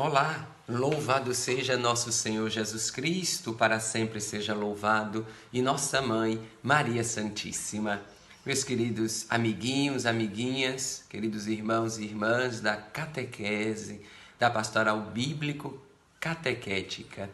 Olá, louvado seja nosso Senhor Jesus Cristo, para sempre seja louvado, e nossa Mãe, Maria Santíssima. Meus queridos amiguinhos, amiguinhas, queridos irmãos e irmãs da catequese, da pastoral bíblico catequética.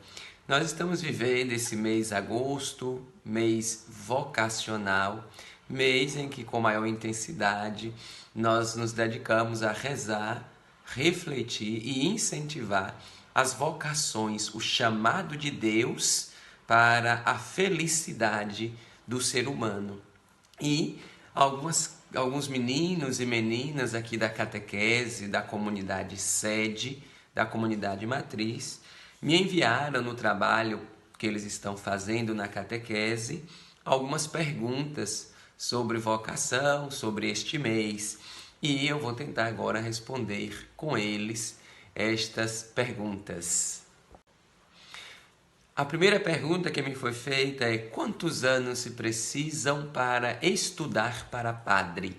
Nós estamos vivendo esse mês agosto, mês vocacional, mês em que com maior intensidade nós nos dedicamos a rezar, refletir e incentivar as vocações, o chamado de Deus para a felicidade do ser humano. E alguns meninos e meninas aqui da catequese, da comunidade sede, da comunidade matriz, me enviaram no trabalho que eles estão fazendo na catequese algumas perguntas sobre vocação, sobre este mês. E eu vou tentar agora responder com eles estas perguntas. A primeira pergunta que me foi feita é: quantos anos se precisam para estudar para padre?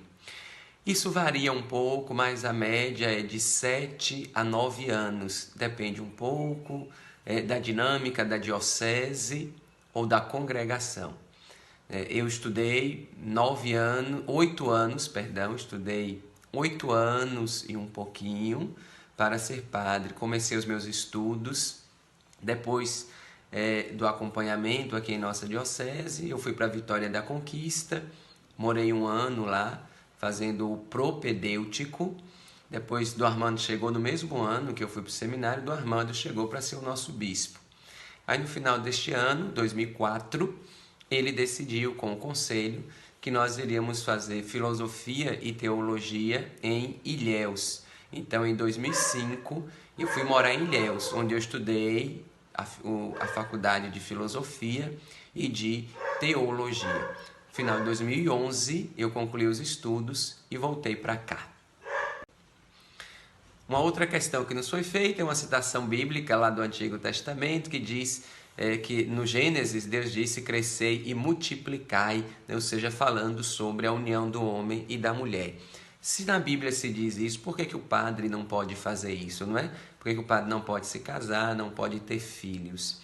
Isso varia um pouco, mas a média é de 7 a 9 anos. Depende um pouco da dinâmica da diocese ou da congregação. Eu estudei 8 anos, estudei 8 anos e um pouquinho para ser padre. Comecei os meus estudos, depois do acompanhamento aqui em nossa diocese, eu fui para Vitória da Conquista, morei 1 ano lá, fazendo o propedêutico. Depois do Armando chegou no mesmo ano que eu fui para o seminário, do Armando chegou para ser o nosso bispo. Aí no final deste ano, 2004, ele decidiu com o conselho que nós iríamos fazer filosofia e teologia em Ilhéus. Então, em 2005, eu fui morar em Ilhéus, onde eu estudei a faculdade de filosofia e de teologia. No final de 2011, eu concluí os estudos e voltei para cá. Uma outra questão que nos foi feita é uma citação bíblica lá do Antigo Testamento que diz que no Gênesis Deus disse: crescei e multiplicai, né? Ou seja, falando sobre a união do homem e da mulher. Se na Bíblia se diz isso, por que o padre não pode fazer isso, não é? Por que o padre não pode se casar, não pode ter filhos?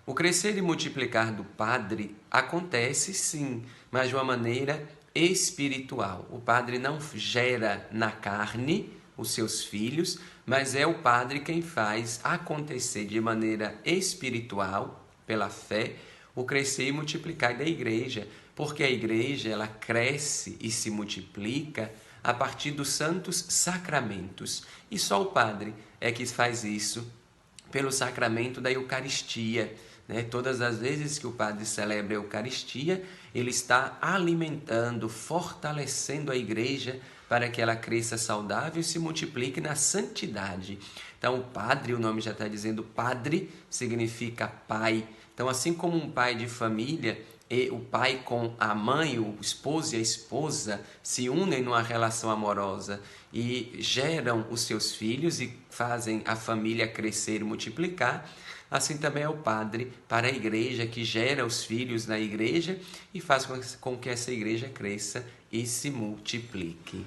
O crescer e multiplicar do padre acontece sim, mas de uma maneira espiritual. O padre não gera na carne os seus filhos, mas é o padre quem faz acontecer de maneira espiritual, pela fé, o crescer e multiplicar da igreja, porque a igreja ela cresce e se multiplica a partir dos santos sacramentos, e só o padre é que faz isso pelo sacramento da Eucaristia. Todas as vezes que o padre celebra a Eucaristia, ele está alimentando, fortalecendo a igreja para que ela cresça saudável e se multiplique na santidade. Então, o padre, o nome já está dizendo, padre significa pai. Então, assim como um pai de família, e o pai com a mãe, o esposo e a esposa se unem numa relação amorosa e geram os seus filhos e fazem a família crescer e multiplicar, assim também é o padre para a igreja, que gera os filhos na igreja e faz com que essa igreja cresça e se multiplique.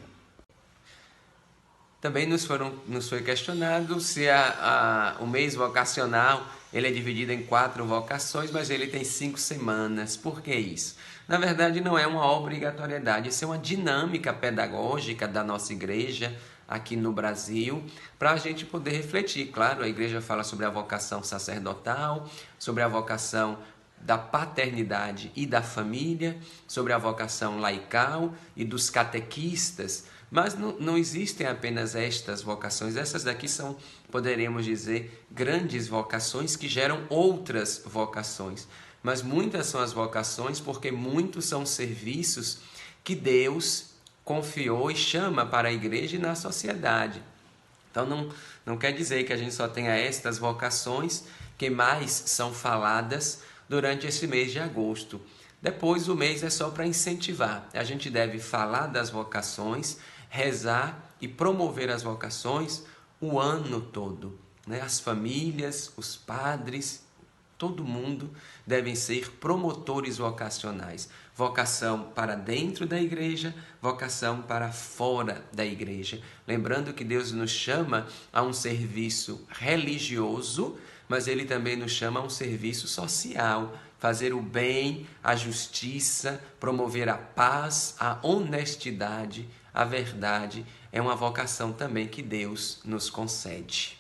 Também nos foi questionado se o mês vocacional ele é dividido em 4 vocações, mas ele tem 5 semanas. Por que isso? Na verdade, não é uma obrigatoriedade, isso é uma dinâmica pedagógica da nossa igreja aqui no Brasil, para a gente poder refletir. Claro, a igreja fala sobre a vocação sacerdotal, sobre a vocação da paternidade e da família, sobre a vocação laical e dos catequistas, mas não existem apenas estas vocações. Essas daqui são, poderemos dizer, grandes vocações que geram outras vocações. Mas muitas são as vocações porque muitos são serviços que Deus confiou e chama para a igreja e na sociedade. Então não quer dizer que a gente só tenha estas vocações que mais são faladas durante esse mês de agosto. Depois o mês é só para incentivar. A gente deve falar das vocações, rezar e promover as vocações o ano todo, né? As famílias, os padres, Todo mundo devem ser promotores vocacionais. Vocação para dentro da igreja, vocação para fora da igreja. Lembrando que Deus nos chama a um serviço religioso, mas Ele também nos chama a um serviço social. Fazer o bem, a justiça, promover a paz, a honestidade, a verdade, é uma vocação também que Deus nos concede.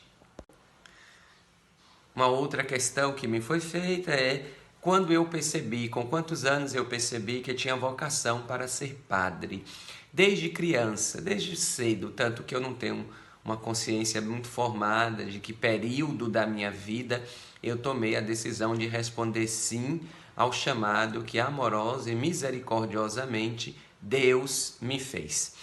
Uma outra questão que me foi feita é quando eu percebi, com quantos anos eu percebi que eu tinha vocação para ser padre. Desde criança, desde cedo, tanto que eu não tenho uma consciência muito formada de que período da minha vida eu tomei a decisão de responder sim ao chamado que amorosa e misericordiosamente Deus me fez.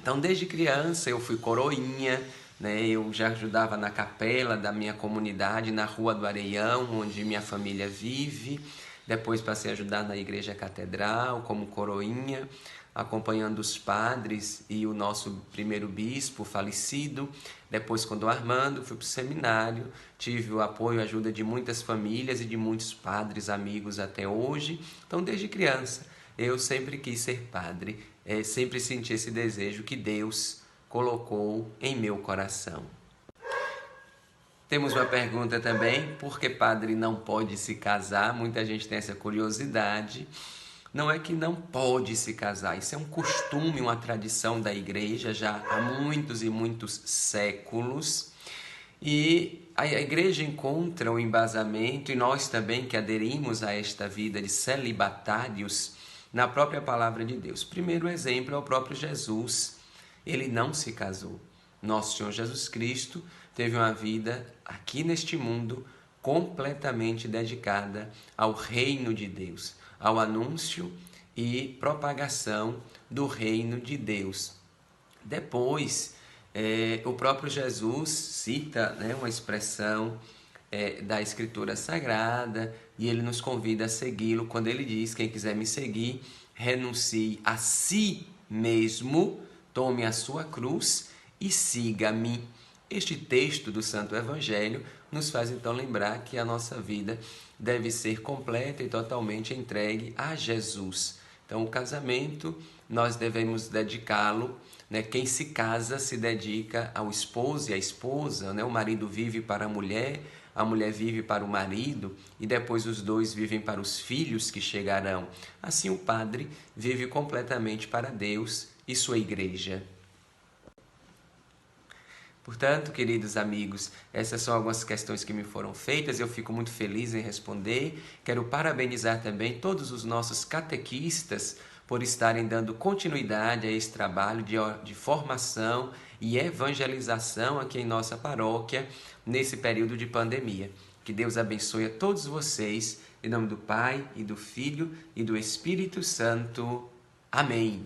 Então, desde criança eu fui coroinha, né? Eu já ajudava na capela da minha comunidade, na Rua do Areião, onde minha família vive. Depois passei a ajudar na Igreja Catedral como coroinha, acompanhando os padres e o nosso primeiro bispo falecido. Depois, quando Armando, fui para o seminário, tive o apoio e ajuda de muitas famílias e de muitos padres amigos até hoje. Então, desde criança, eu sempre quis ser padre, sempre senti esse desejo que Deus colocou em meu coração. Temos uma pergunta também, por que padre não pode se casar? Muita gente tem essa curiosidade. Não é que não pode se casar, isso é um costume, uma tradição da igreja já há muitos e muitos séculos. E a igreja encontra o embasamento, e nós também que aderimos a esta vida de celibatários, na própria palavra de Deus. Primeiro exemplo é o próprio Jesus. Ele não se casou. Nosso Senhor Jesus Cristo teve uma vida aqui neste mundo completamente dedicada ao reino de Deus, ao anúncio e propagação do reino de Deus. Depois, o próprio Jesus cita, uma expressão da Escritura Sagrada e ele nos convida a segui-lo quando ele diz: quem quiser me seguir, renuncie a si mesmo, tome a sua cruz e siga-me. Este texto do Santo Evangelho nos faz então lembrar que a nossa vida deve ser completa e totalmente entregue a Jesus. Então, o casamento, nós devemos dedicá-lo, Quem se casa se dedica ao esposo e à esposa, O marido vive para a mulher vive para o marido e depois os dois vivem para os filhos que chegarão. Assim, o padre vive completamente para Deus e sua igreja. Portanto, queridos amigos, essas são algumas questões que me foram feitas, eu fico muito feliz em responder. Quero parabenizar também todos os nossos catequistas por estarem dando continuidade a esse trabalho de formação e evangelização aqui em nossa paróquia, nesse período de pandemia. Que Deus abençoe a todos vocês, em nome do Pai, e do Filho, e do Espírito Santo. Amém.